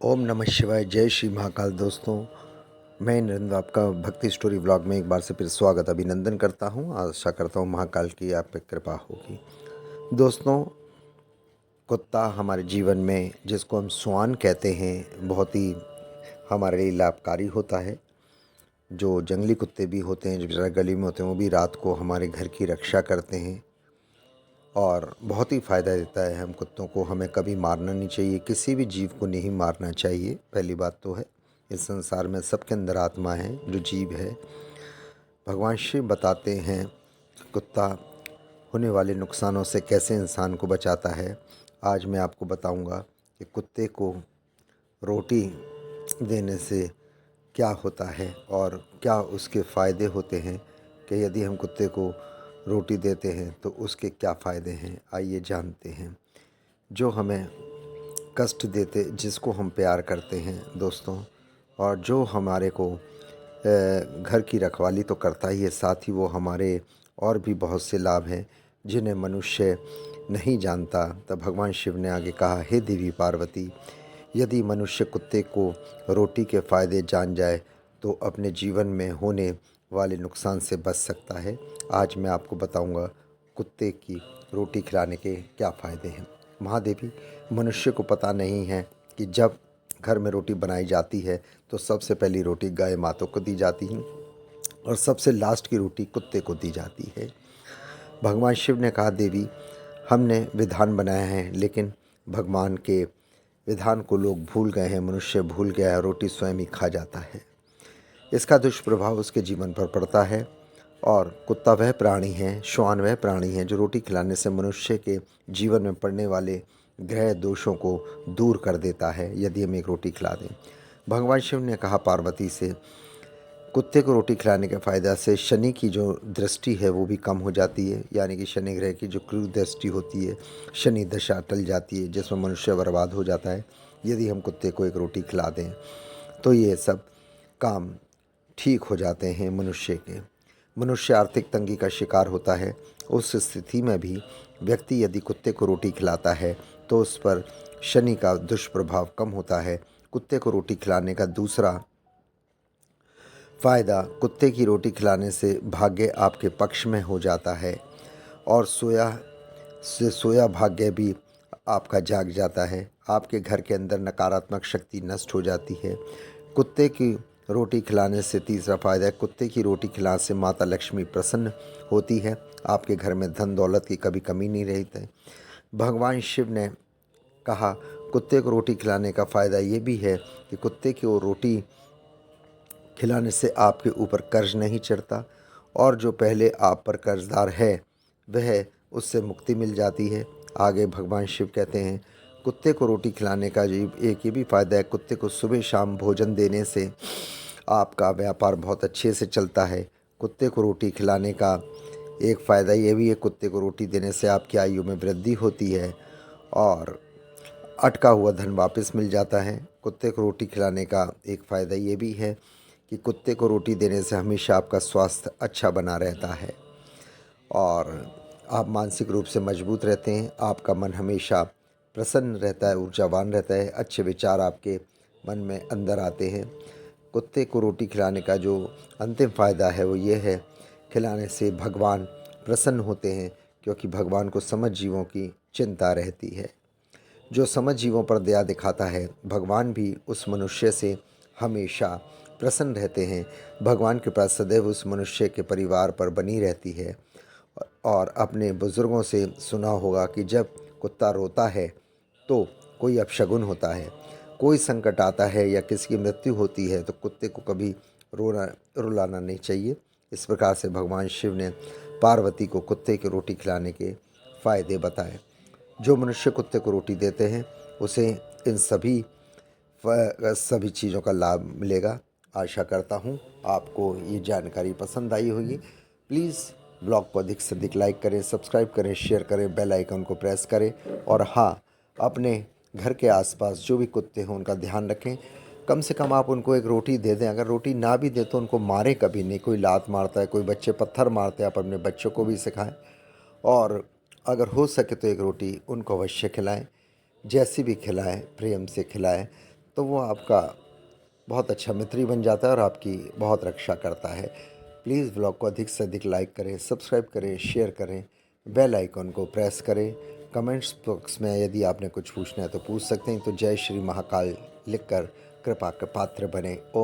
ओम नमः शिवाय। जय श्री महाकाल। दोस्तों, मैं नरेंद्र आपका भक्ति स्टोरी व्लॉग में एक बार से फिर स्वागत अभिनंदन करता हूं। आशा करता हूं महाकाल की आप पे कृपा होगी। दोस्तों, कुत्ता हमारे जीवन में, जिसको हम स्वान कहते हैं, बहुत ही हमारे लिए लाभकारी होता है। जो जंगली कुत्ते भी होते हैं, जो बेचारे गली में होते हैं, वो भी रात को हमारे घर की रक्षा करते हैं और बहुत ही फ़ायदा देता है। हम कुत्तों को हमें कभी मारना नहीं चाहिए, किसी भी जीव को नहीं मारना चाहिए। पहली बात तो है, इस संसार में सबके अंदर आत्मा है, जो जीव है। भगवान शिव बताते हैं कि कुत्ता होने वाले नुकसानों से कैसे इंसान को बचाता है। आज मैं आपको बताऊंगा कि कुत्ते को रोटी देने से क्या होता है और क्या उसके फ़ायदे होते हैं, कि यदि हम कुत्ते को रोटी देते हैं तो उसके क्या फ़ायदे हैं। आइए जानते हैं। जो हमें कष्ट देते, जिसको हम प्यार करते हैं दोस्तों, और जो हमारे को घर की रखवाली तो करता ही है, साथ ही वो हमारे और भी बहुत से लाभ हैं जिन्हें मनुष्य नहीं जानता। तब भगवान शिव ने आगे कहा, हे देवी पार्वती, यदि मनुष्य कुत्ते को रोटी के फ़ायदे जान जाए तो अपने जीवन में होने वाले नुकसान से बच सकता है। आज मैं आपको बताऊंगा कुत्ते की रोटी खिलाने के क्या फ़ायदे हैं। महादेवी, मनुष्य को पता नहीं है कि जब घर में रोटी बनाई जाती है तो सबसे पहली रोटी गाय माता को दी जाती है और सबसे लास्ट की रोटी कुत्ते को दी जाती है। भगवान शिव ने कहा, देवी, हमने विधान बनाया है, लेकिन भगवान के विधान को लोग भूल गए हैं, मनुष्य भूल गया है, रोटी स्वयं ही खा जाता है। इसका दुष्प्रभाव उसके जीवन पर पड़ता है। और कुत्ता वह प्राणी है, श्वान वह प्राणी है, जो रोटी खिलाने से मनुष्य के जीवन में पड़ने वाले ग्रह दोषों को दूर कर देता है, यदि हम एक रोटी खिला दें। भगवान शिव ने कहा पार्वती से, कुत्ते को रोटी खिलाने के फ़ायदा से शनि की जो दृष्टि है वो भी कम हो जाती है, यानी कि शनि ग्रह की जो क्रूर दृष्टि होती है, शनि दशा टल जाती है, जिसमें मनुष्य बर्बाद हो जाता है। यदि हम कुत्ते को एक रोटी खिला दें तो ये सब काम ठीक हो जाते हैं मनुष्य के। मनुष्य आर्थिक तंगी का शिकार होता है। उस स्थिति में भी व्यक्ति यदि कुत्ते को रोटी खिलाता है तो उस पर शनि का दुष्प्रभाव कम होता है। कुत्ते को रोटी खिलाने का दूसरा फ़ायदा, कुत्ते की रोटी खिलाने से भाग्य आपके पक्ष में हो जाता है और सोया भाग्य भी आपका जाग जाता है। आपके घर के अंदर नकारात्मक शक्ति नष्ट हो जाती है। कुत्ते की रोटी खिलाने से तीसरा फ़ायदा है, कुत्ते की रोटी खिलाने से माता लक्ष्मी प्रसन्न होती है। आपके घर में धन दौलत की कभी कमी नहीं रहती है। भगवान शिव ने कहा, कुत्ते को रोटी खिलाने का फ़ायदा ये भी है कि कुत्ते की वो रोटी खिलाने से आपके ऊपर कर्ज नहीं चढ़ता और जो पहले आप पर कर्जदार है वह उससे मुक्ति मिल जाती है। आगे भगवान शिव कहते हैं, कुत्ते को रोटी खिलाने का एक ये भी फ़ायदा है, कुत्ते को सुबह शाम भोजन देने से आपका व्यापार बहुत अच्छे से चलता है। कुत्ते को रोटी खिलाने का एक फ़ायदा ये भी है, कुत्ते को रोटी देने से आपकी आयु में वृद्धि होती है और अटका हुआ धन वापस मिल जाता है। कुत्ते को रोटी खिलाने का एक फ़ायदा ये भी है कि कुत्ते को रोटी देने से हमेशा आपका स्वास्थ्य अच्छा बना रहता है और आप मानसिक रूप से मजबूत रहते हैं। आपका मन हमेशा प्रसन्न रहता है, ऊर्जावान रहता है, अच्छे विचार आपके मन में अंदर आते हैं। कुत्ते को रोटी खिलाने का जो अंतिम फ़ायदा है वो ये है, खिलाने से भगवान प्रसन्न होते हैं, क्योंकि भगवान को समझ जीवों की चिंता रहती है। जो समझ जीवों पर दया दिखाता है, भगवान भी उस मनुष्य से हमेशा प्रसन्न रहते हैं। भगवान के पास सदैव उस मनुष्य के परिवार पर बनी रहती है। और अपने बुज़ुर्गों से सुना होगा कि जब कुत्ता रोता है तो कोई अपशगुन होता है, कोई संकट आता है या किसी की मृत्यु होती है तो कुत्ते को कभी रुलाना नहीं चाहिए। इस प्रकार से भगवान शिव ने पार्वती को कुत्ते की रोटी खिलाने के फ़ायदे बताए। जो मनुष्य कुत्ते को रोटी देते हैं उसे इन सभी चीज़ों का लाभ मिलेगा। आशा करता हूँ आपको ये जानकारी पसंद आई होगी। प्लीज़ ब्लॉग को अधिक से अधिक लाइक करें, सब्सक्राइब करें, शेयर करें, बेल आइकन को प्रेस करें और हाँ, अपने घर के आसपास जो भी कुत्ते हों उनका ध्यान रखें। कम से कम आप उनको एक रोटी दे दें। अगर रोटी ना भी दे तो उनको मारें कभी नहीं। कोई लात मारता है, कोई बच्चे पत्थर मारते हैं, आप अपने बच्चों को भी सिखाएं और अगर हो सके तो एक रोटी उनको अवश्य खिलाएं। जैसी भी खिलाएं, प्रेम से खिलाएं तो वो आपका बहुत अच्छा मित्र ही बन जाता है और आपकी बहुत रक्षा करता है। प्लीज़ व्लॉग को अधिक से अधिक लाइक करें, सब्सक्राइब करें, शेयर करें, बेल आइकन को प्रेस करें। कमेंट्स बॉक्स में यदि आपने कुछ पूछना है तो पूछ सकते हैं। तो जय श्री महाकाल लिखकर कृपा के पात्र बने। ओम